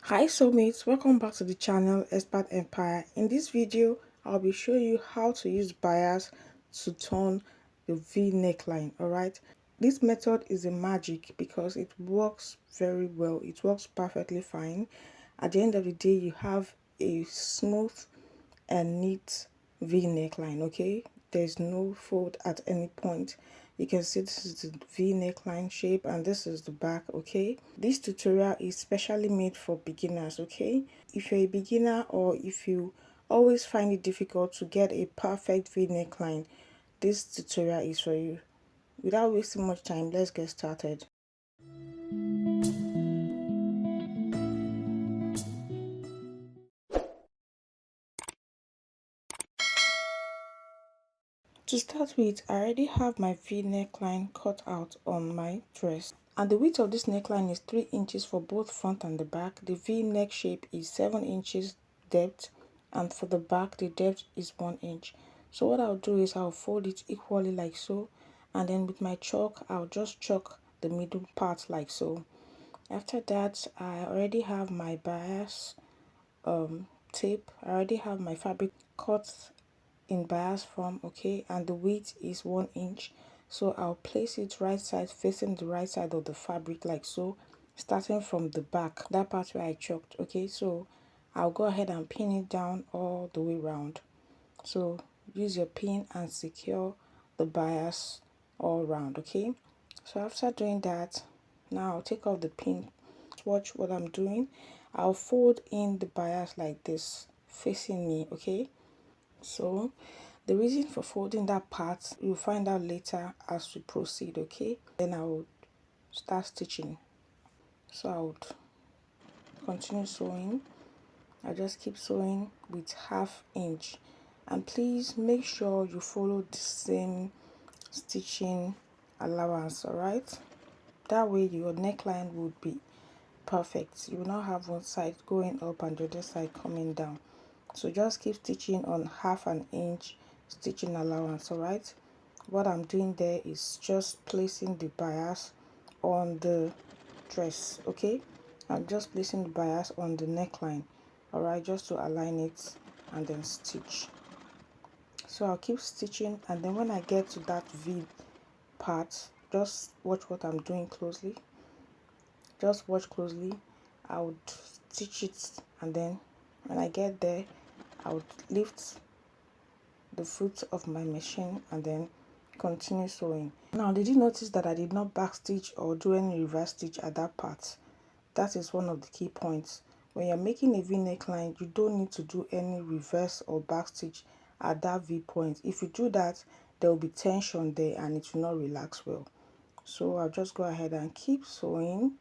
Hi soulmates, welcome back to the channel Expert Empire. In this video I'll be showing you how to use bias to turn the V neckline. Alright, this method is a magic because it works very well. It works perfectly fine. At the end of the day, you have a smooth and neat V neckline. Okay, there's no fold at any point. You can see this is the V neckline shape and this is the back. Okay, this tutorial is specially made for beginners. Okay, if you're a beginner or if you always find it difficult to get a perfect V neckline, this tutorial is for you. Without wasting much time, let's get started. To start with, I already have my V neckline cut out on my dress. And the width of this neckline is 3 inches for both front and the back. The V neck shape is 7 inches depth, and for the back the depth is 1 inch. So what I'll do is I'll fold it equally like so, and then with my chalk I'll just chalk the middle part like so. After that, I already have my bias tape. I already have my fabric cut in bias form, okay, and the width is 1 inch. So I'll place it right side facing the right side of the fabric like so, starting from the back, that part where I chalked. Okay, so I'll go ahead and pin it down all the way around. So use your pin and secure the bias all around. Okay, so after doing that, now I'll take off the pin. Watch what I'm doing. I'll fold in the bias like this facing me. Okay, so the reason for folding that part you'll find out later as we proceed. Okay, then I would start stitching. So I would continue sewing. I just keep sewing with 1/2 inch, and please make sure you follow the same stitching allowance. All right, that way your neckline would be perfect. You will not have one side going up and the other side coming down. So just keep stitching on 1/2 inch stitching allowance. All right, what I'm doing there is just placing the bias on the dress. Okay, I'm just placing the bias on the neckline. All right, just to align it and then stitch. So I'll keep stitching, and then when I get to that V part, just watch what I'm doing closely. Just watch closely. I would stitch it, and then when I get there I would lift the foot of my machine and then continue sewing. Now, did you notice that I did not backstitch or do any reverse stitch at that part? That is one of the key points. When you're making a V neckline, you don't need to do any reverse or backstitch at that V point. If you do that, there will be tension there and it will not relax well. So I'll just go ahead and keep sewing.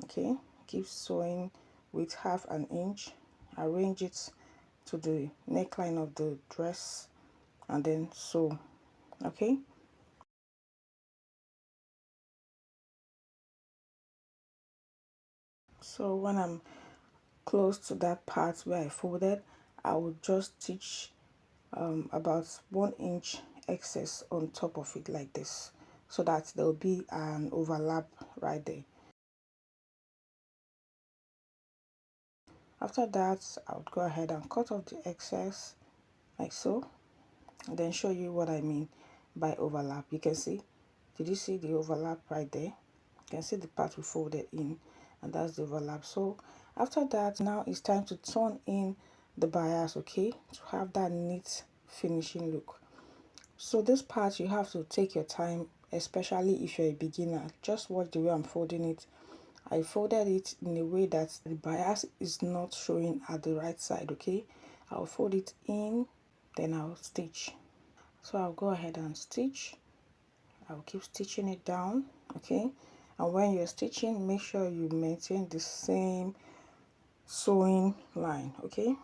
Okay, keep sewing with 1/2 inch. Arrange it to the neckline of the dress and then sew. Okay, so when I'm close to that part where I folded, I will just stitch about 1 inch excess on top of it like this, so that there will be an overlap right there. After that, I would go ahead and cut off the excess like so, and then show you what I mean by overlap. You can see, did you see the overlap right there? You can see the part we folded in, and that's the overlap. So after that, now it's time to turn in the bias, okay, to have that neat finishing look. So this part you have to take your time, especially if you're a beginner. Just watch the way I'm folding it. I folded it in a way that the bias is not showing at the right side. Okay, I'll fold it in, then I'll stitch. So I'll go ahead and stitch. I'll keep stitching it down. Okay, and when you're stitching, make sure you maintain the same sewing line. Okay,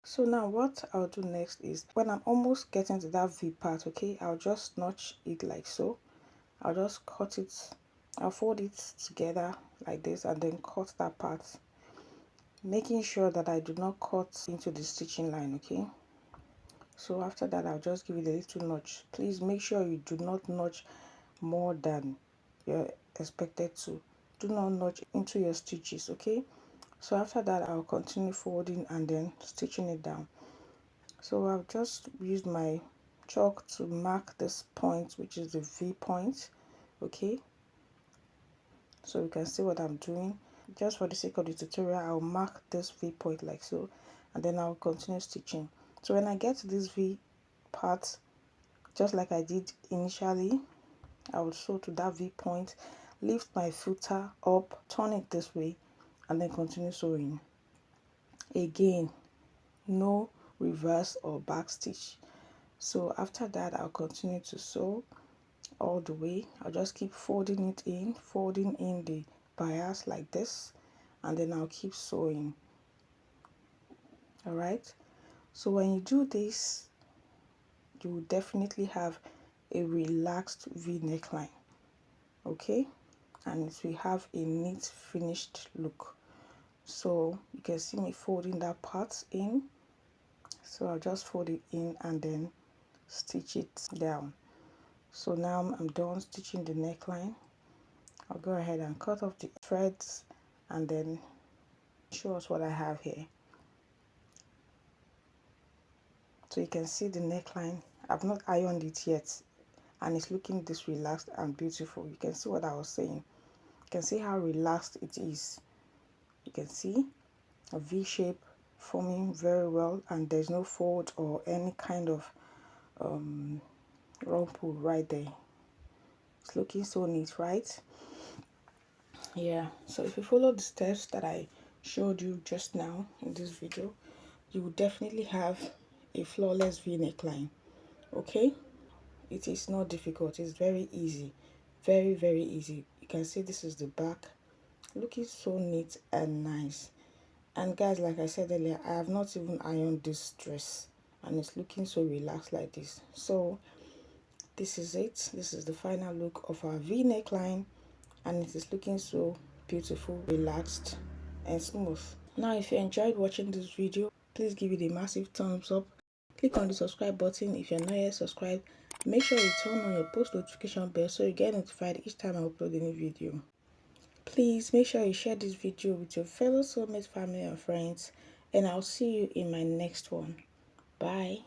so now what I'll do next is, when I'm almost getting to that V part, okay, I'll just notch it like so. I'll just cut it, I'll fold it together like this and then cut that part, making sure that I do not cut into the stitching line. Okay, so after that I'll just give it a little notch. Please make sure you do not notch more than you're expected to. Do not notch into your stitches. Okay, So after that, I'll continue folding and then stitching it down. So I've just used my chalk to mark this point, which is the V point. Okay, so you can see what I'm doing. Just for the sake of the tutorial, I'll mark this V point like so, and then I'll continue stitching. So when I get to this V part, just like I did initially, I will sew to that V point, lift my footer up, turn it this way, and then continue sewing. Again, no reverse or back stitch. So after that, I'll continue to sew all the way. I'll just keep folding it in, folding in the bias like this, and then I'll keep sewing. All right, so when you do this, you will definitely have a relaxed V neckline. Okay, and it will have a neat finished look. So you can see me folding that part in, so I'll just fold it in and then stitch it down. So now I'm done stitching the neckline. I'll go ahead and cut off the threads and then show us what I have here. So you can see the neckline. I've not ironed it yet, and it's looking this relaxed and beautiful. You can see what I was saying. You can see how relaxed it is. You can see a V shape forming very well, and there's no fold or any kind of rumple right there. It's looking so neat, right? Yeah, so if you follow the steps that I showed you just now in this video, you will definitely have a flawless V neckline. Okay, it is not difficult, it's very easy, very easy. You can see this is the back, looking so neat and nice. And guys, like I said earlier, I have not even ironed this dress, and it's looking so relaxed like this. So this is it. This is the final look of our V neckline, and it is looking so beautiful, relaxed and smooth. Now if you enjoyed watching this video, please give it a massive thumbs up. Click on the subscribe button if you're not yet subscribed. Make sure you turn on your post notification bell so you get notified each time I upload a new video. Please make sure you share this video with your fellow soulmate family and friends, and I'll see you in my next one. Bye.